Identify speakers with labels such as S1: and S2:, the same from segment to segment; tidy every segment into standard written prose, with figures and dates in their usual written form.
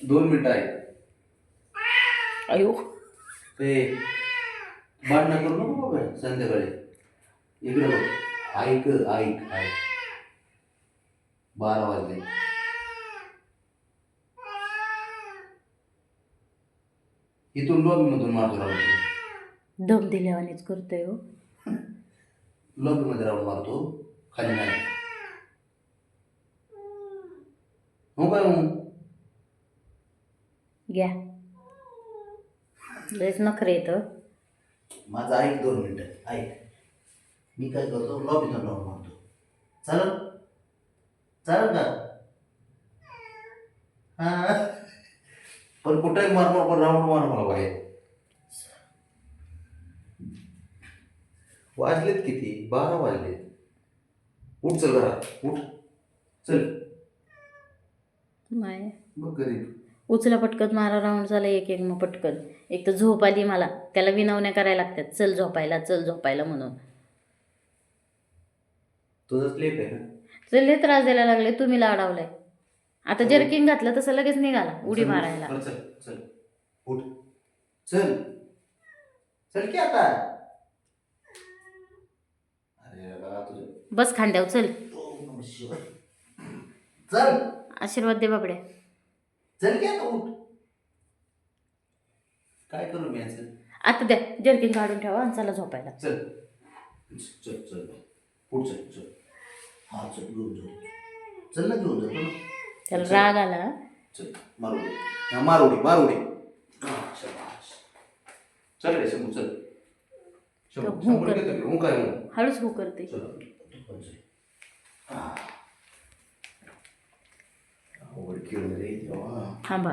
S1: 2 मिनिटं आहे.
S2: अयो
S1: ते भांडणं करू नको बाबा संध्याकाळी. इकडे बघ. ऐक ऐक ऐक. 12 वाजले. इथून लॉबीमधून मारतो राहून.
S2: दम दिल्यावानीच करतोय हो.
S1: लॉबीमध्ये राहून मारतो, खाली नाही. हो काय मग?
S2: घ्या लयच नखरे येतं.
S1: माझं ऐक 2 मिनिटं ऐक. मी काय करतो, लॉबीतून राहून मारतो. चालेल चालेल का? हा पण कुठेही मार मार, पण राऊंड मार मला बाहेर. वाजलेत किती? 12 वाजलेत. उठ चल घरात, उठ चल.
S2: नाही
S1: बघ गरीब.
S2: उचला पटकन मारा राऊंड झाला एक एक मग पटकन. एक तर झोप आली मला, त्याला विनवण्या करायला लागतात. चल झोपायला म्हणून.
S1: तुझंच लेप आहे ना.
S2: लय त्रास द्यायला लागले, तुम्ही लाडावलाय. आता जर्किंग घातलं तसं लगेच निघाला उडी
S1: चल,
S2: मारायला.
S1: चल चल चल उठ चल. चल की आता. अरे बाबा तुझं.
S2: बस खांद्यावर चल.
S1: ओम नमः शिवाय. चल
S2: आशीर्वाद दे बाबड्या.
S1: चल की आता उठ. काय करू मी याचं?
S2: आता द्या जर्किंग काढून ठेवा आणि चला झोपायला.
S1: चल चल चल उठ चल चल. हा चल घेऊन जाऊ. चल ना घेऊन जातो ना.
S2: त्याला राग आला.
S1: चल मारुडी. हा मारुडी मारुडी. शाबास. चल रे शंभू चल. शंभू घेतो मी. काय मग?
S2: हळूच हो करते.
S1: चल. आवड खेळ रे देवा.
S2: थांबा.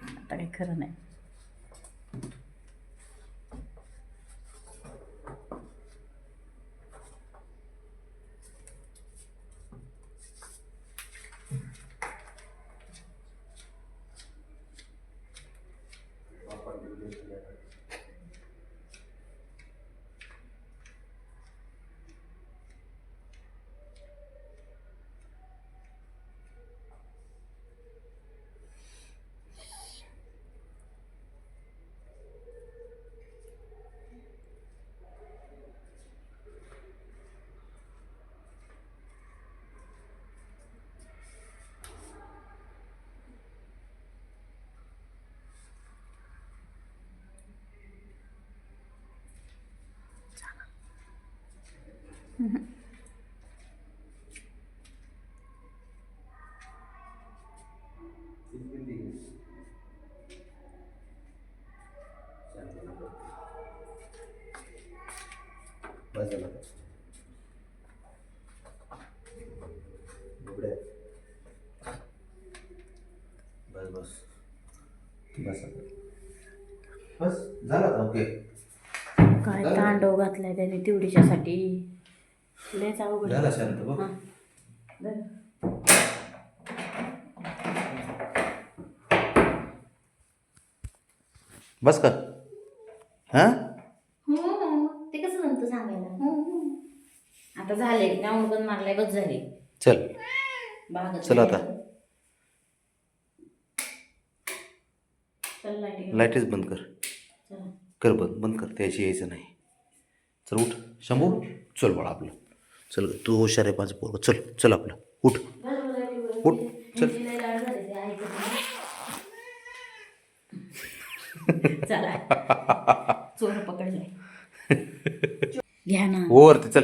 S2: आता काही खरं नाही.
S1: बस बस बस झालं ओके.
S2: काय तांडव घातलाय त्याने तेवढीच्यासाठी. लयच अवघड
S1: झाला शांत बघ.
S2: हां बरं.
S1: बस का? हा
S2: ते कसं जमतं सांगायला. आता झाले राऊंड पण मारलाय बस झाली.
S1: चल
S2: बागच
S1: चल आता.
S2: चल
S1: लाईटच बंद कर.
S2: चला.
S1: कर बंद कर. त्याची यायचं नाही. चल उठ शंभू. चल बाळा आपलं. चल तू हुशार आहे माझं पोरं. चल चल आपलं उठ उठ चल.
S2: चला चोर पकडलाय. घ्या ना
S1: वरती चल.